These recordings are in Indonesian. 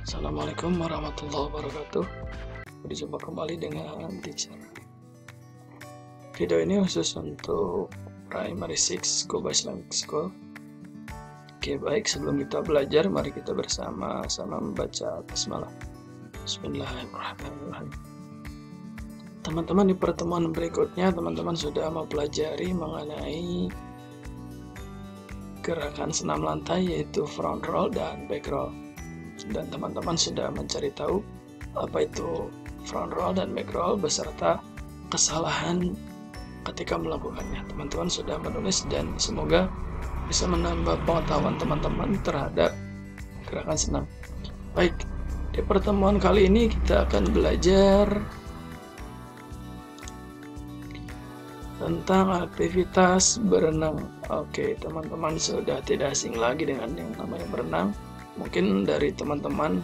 Assalamualaikum warahmatullahi wabarakatuh. Berjumpa kembali dengan teacher. Video ini khusus untuk Primary 6 Go Islamic School. Oke, baik, sebelum kita belajar, mari kita bersama-sama membaca basmalah. Bismillahirrahmanirrahim. Teman-teman, di pertemuan berikutnya teman-teman sudah mempelajari mengenai gerakan senam lantai, yaitu front roll dan back roll. Dan teman-teman sudah mencari tahu apa itu front roll dan back roll beserta kesalahan ketika melakukannya. Teman-teman sudah menulis dan semoga bisa menambah pengetahuan teman-teman terhadap gerakan senam. Baik, di pertemuan kali ini kita akan belajar tentang aktivitas berenang. Oke, teman-teman sudah tidak asing lagi dengan yang namanya berenang. Mungkin dari teman-teman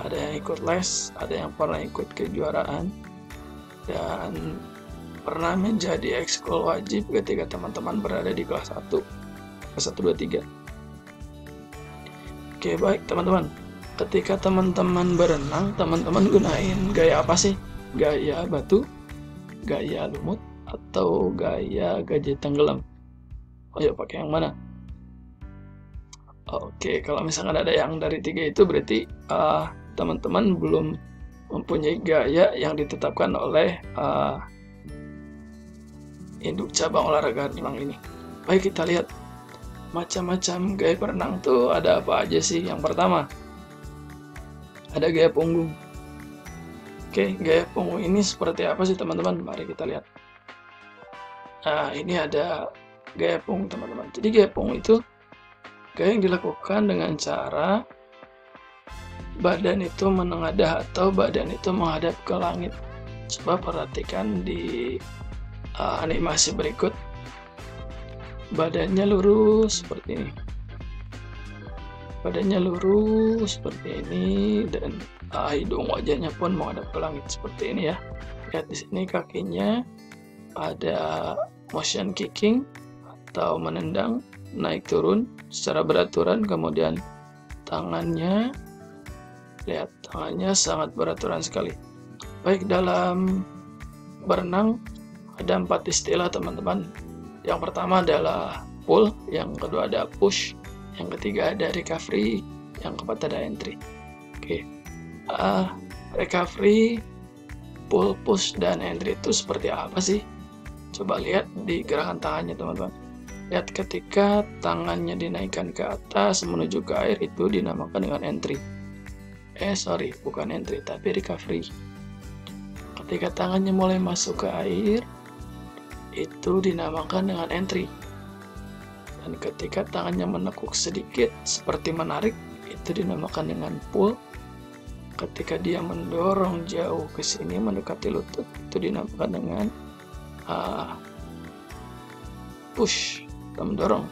ada yang ikut les, ada yang pernah ikut kejuaraan, dan pernah menjadi ekskul wajib ketika teman-teman berada di kelas 1, kelas 1, 2, 3. Oke, baik teman-teman. Ketika teman-teman berenang, teman-teman gunain gaya apa sih? Gaya batu, gaya lumut, atau gaya gajah tenggelam? Ayo pakai yang mana? Oke, kalau misalkan ada yang dari 3 itu berarti teman-teman belum mempunyai gaya yang ditetapkan oleh induk cabang olahraga renang ini. Baik, kita lihat macam-macam gaya berenang tuh ada apa aja sih. Yang pertama, ada gaya punggung. Oke, gaya punggung ini seperti apa sih teman-teman? Mari kita lihat. Nah, ini ada gaya punggung teman-teman. Jadi gaya punggung itu gaya yang dilakukan dengan cara badan itu menengadah atau badan itu menghadap ke langit. Coba perhatikan di animasi berikut. Badannya lurus seperti ini. Badannya lurus seperti ini, dan hidung wajahnya pun menghadap ke langit seperti ini ya. Lihat di sini kakinya ada motion kicking atau menendang naik turun secara beraturan, kemudian tangannya, lihat tangannya sangat beraturan sekali. Baik, dalam berenang ada 4 istilah teman-teman. Yang pertama adalah pull, yang kedua ada push, yang ketiga ada recovery, yang keempat ada entry. Oke, recovery, pull, push, dan entry itu seperti apa sih? Coba lihat di gerakan tangannya teman-teman. Lihat ketika tangannya dinaikkan ke atas menuju ke air, itu dinamakan dengan entry. Bukan entry, tapi recovery. Ketika tangannya mulai masuk ke air, itu dinamakan dengan entry. Dan ketika tangannya menekuk sedikit seperti menarik, itu dinamakan dengan pull. Ketika dia mendorong jauh ke sini mendekati lutut, itu dinamakan dengan push, atau mendorong.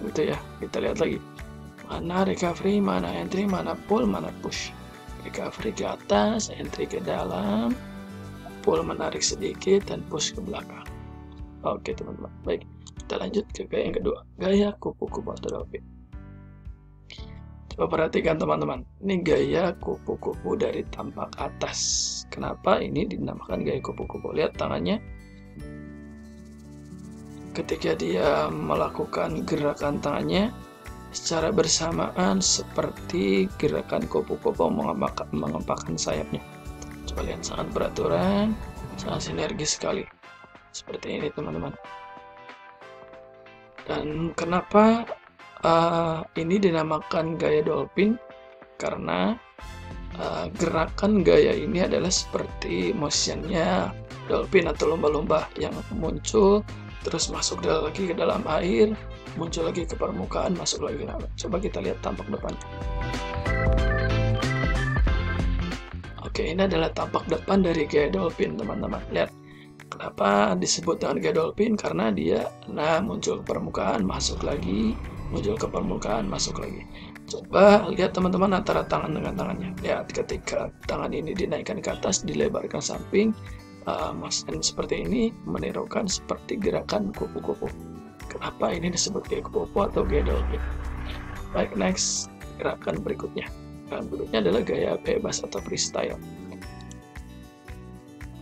Gitu ya. Kita lihat lagi. Mana recovery, mana entry, mana pull, mana push. Recovery ke atas, entry ke dalam, pull menarik sedikit, dan push ke belakang. Oke teman-teman. Baik, kita lanjut ke gaya yang kedua. Gaya kupu-kupu atau dolphin. Coba perhatikan teman-teman. Ini gaya kupu-kupu dari tampak atas. Kenapa ini dinamakan gaya kupu-kupu? Lihat tangannya. Ketika dia melakukan gerakan tangannya secara bersamaan seperti gerakan kupu-kupu mengepakkan sayapnya. Coba lihat, sangat beraturan, sangat sinergis sekali. Seperti ini teman-teman. Dan kenapa ini dinamakan gaya dolphin? Karena gerakan gaya ini adalah seperti motionnya dolphin atau lumba-lumba yang muncul, terus masuk lagi ke dalam air, muncul lagi ke permukaan, masuk lagi ke dalam. Coba kita lihat tampak depannya. Oke, ini adalah tampak depan dari gaya dolphin teman-teman. Lihat, kenapa disebut dengan gaya dolphin? Karena dia muncul ke permukaan, masuk lagi, muncul ke permukaan, masuk lagi. Coba lihat teman-teman antara tangan dengan tangannya. Lihat ketika tangan ini dinaikkan ke atas, dilebarkan samping, motion seperti ini menirukan seperti gerakan kupu-kupu. Kenapa ini disebut gaya kupu-kupu atau gaya dolphin? Baik, next, gerakan berikutnya. Dan berikutnya adalah gaya bebas atau freestyle.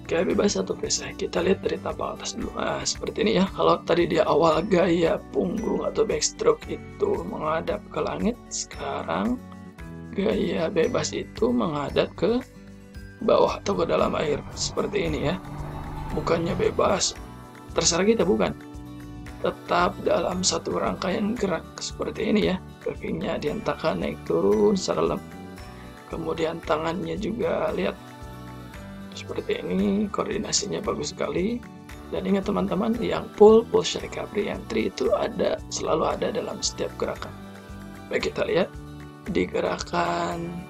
Gaya bebas atau freestyle, kita lihat dari tampak atas dulu. Nah, seperti ini ya. Kalau tadi dia awal gaya punggung atau backstroke itu menghadap ke langit, sekarang gaya bebas itu menghadap ke bawah atau ke dalam air. Seperti ini ya. Bukannya bebas, terserah kita, bukan. Tetap dalam satu rangkaian gerak seperti ini ya. Kakinya dihentakkan naik turun secara lembut. Kemudian tangannya juga lihat seperti ini, koordinasinya bagus sekali. Dan ingat teman-teman, yang pull, push, recovery, entry itu selalu ada dalam setiap gerakan. Baik, kita lihat di gerakan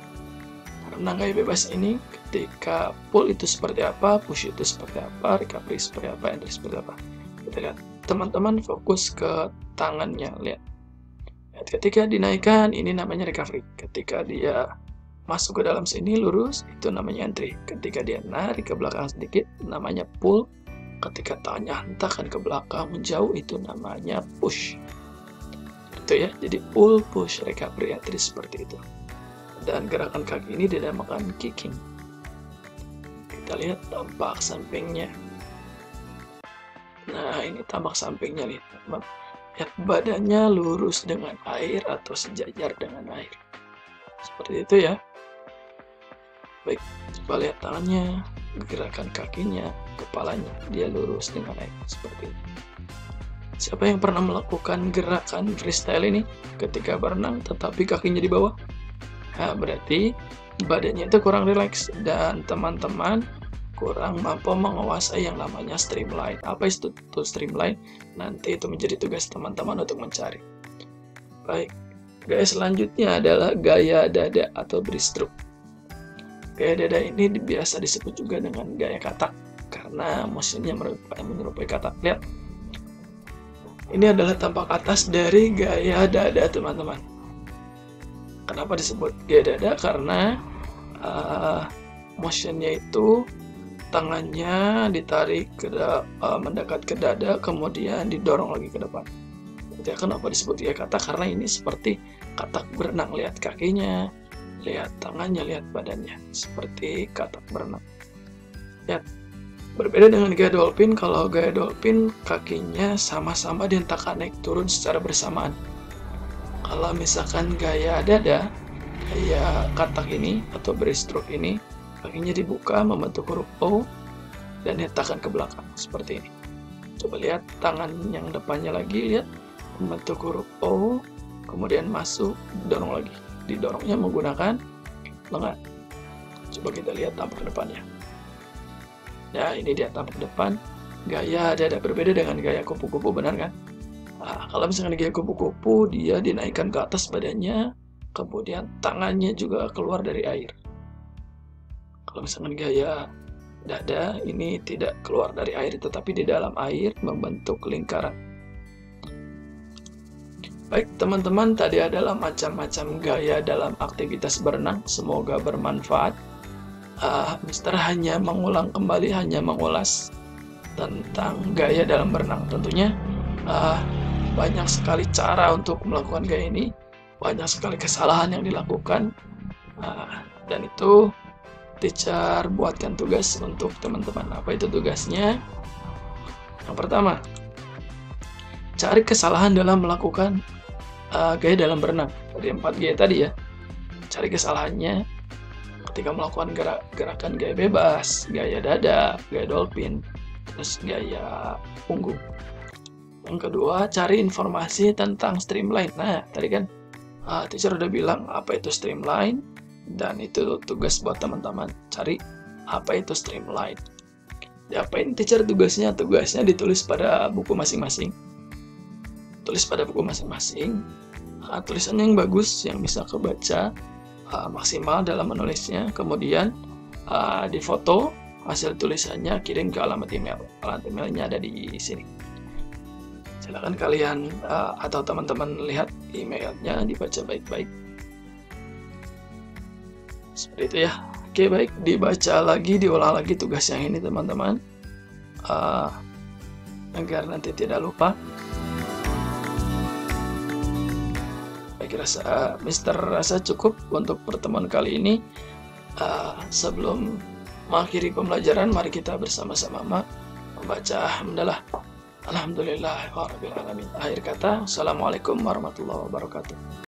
renang gaya bebas ini, ketika pull itu seperti apa, push itu seperti apa, recovery seperti apa, entry seperti apa. Kita lihat, teman-teman fokus ke tangannya, lihat. Ketika dinaikkan, ini namanya recovery. Ketika dia masuk ke dalam sini lurus, itu namanya entry. Ketika dia narik ke belakang sedikit, namanya pull. Ketika tangannya hentakkan ke belakang menjauh, itu namanya push. Itu ya, jadi pull, push, recovery, entry seperti itu. Dan gerakan kaki ini dinamakan kicking. Kita lihat tampak sampingnya. Nah, ini tampak sampingnya nih, teman. Lihat badannya lurus dengan air atau sejajar dengan air. Seperti itu ya. Baik, coba lihat tangannya, gerakan kakinya, kepalanya, dia lurus dengan air, seperti itu. Siapa yang pernah melakukan gerakan freestyle ini ketika berenang tetapi kakinya di bawah? Nah, berarti badannya itu kurang rileks dan teman-teman kurang mampu menguasai yang namanya streamline. Apa itu streamline? Nanti itu menjadi tugas teman-teman untuk mencari. Baik, gaya selanjutnya adalah gaya dada atau breaststroke. Gaya dada ini biasa disebut juga dengan gaya katak karena motionnya menyerupai katak. Lihat, ini adalah tampak atas dari gaya dada, teman-teman. Kenapa disebut gaya dada? Karena motionnya itu tangannya ditarik mendekat ke dada, kemudian didorong lagi ke depan. Jadi kenapa disebut gaya katak? Karena ini seperti katak berenang. Lihat kakinya, lihat tangannya, lihat badannya, seperti katak berenang. Lihat, berbeda dengan gaya dolphin. Kalau gaya dolphin, kakinya sama-sama dihentakkan naik turun secara bersamaan. Kalau misalkan gaya dada, gaya katak ini atau breaststroke ini, kakinya dibuka membentuk huruf O dan dihentakkan ke belakang seperti ini. Coba lihat tangan yang depannya lagi, lihat membentuk huruf O, kemudian masuk, dorong lagi. Didorongnya menggunakan lengan. Coba kita lihat tampak depannya. Ya, ini dia tampak depan. Gaya dada berbeda dengan gaya kupu-kupu, benar kan? Nah, kalau misalkan gaya kupu-kupu, dia dinaikkan ke atas badannya, kemudian tangannya juga keluar dari air. Kalau misalkan gaya dada, ini tidak keluar dari air, tetapi di dalam air membentuk lingkaran. Baik teman-teman, tadi adalah macam-macam gaya dalam aktivitas berenang. Semoga bermanfaat. Mister hanya mengulang kembali, hanya mengulas tentang gaya dalam berenang. Tentunya banyak sekali cara untuk melakukan gaya ini, banyak sekali kesalahan yang dilakukan, dan itu teacher buatkan tugas untuk teman-teman. Apa itu tugasnya? Yang pertama, cari kesalahan dalam melakukan gaya dalam berenang. Dari 4 gaya tadi ya, cari kesalahannya ketika melakukan gerakan gaya bebas, gaya dada, gaya dolphin, terus gaya punggung. Yang kedua, cari informasi tentang streamline. Nah, tadi kan teacher udah bilang apa itu streamline, dan itu tugas buat teman-teman. Cari apa itu streamline. Diapain teacher tugasnya? Tugasnya ditulis pada buku masing-masing. Tulis pada buku masing-masing. Tulisannya yang bagus, yang bisa kebaca maksimal dalam menulisnya. Kemudian difoto hasil tulisannya, kirim ke alamat email. Alamat emailnya ada di sini. Silakan kalian atau teman-teman lihat emailnya, dibaca baik-baik. Seperti itu ya. Oke, baik, dibaca lagi, diulang lagi tugas yang ini teman-teman, agar nanti tidak lupa. Baik, Mister rasa cukup untuk pertemuan kali ini. Sebelum mengakhiri pembelajaran, mari kita bersama-sama membaca hamdalah. Alhamdulillahirabbil alamin. Akhir kata, assalamualaikum warahmatullahi wabarakatuh.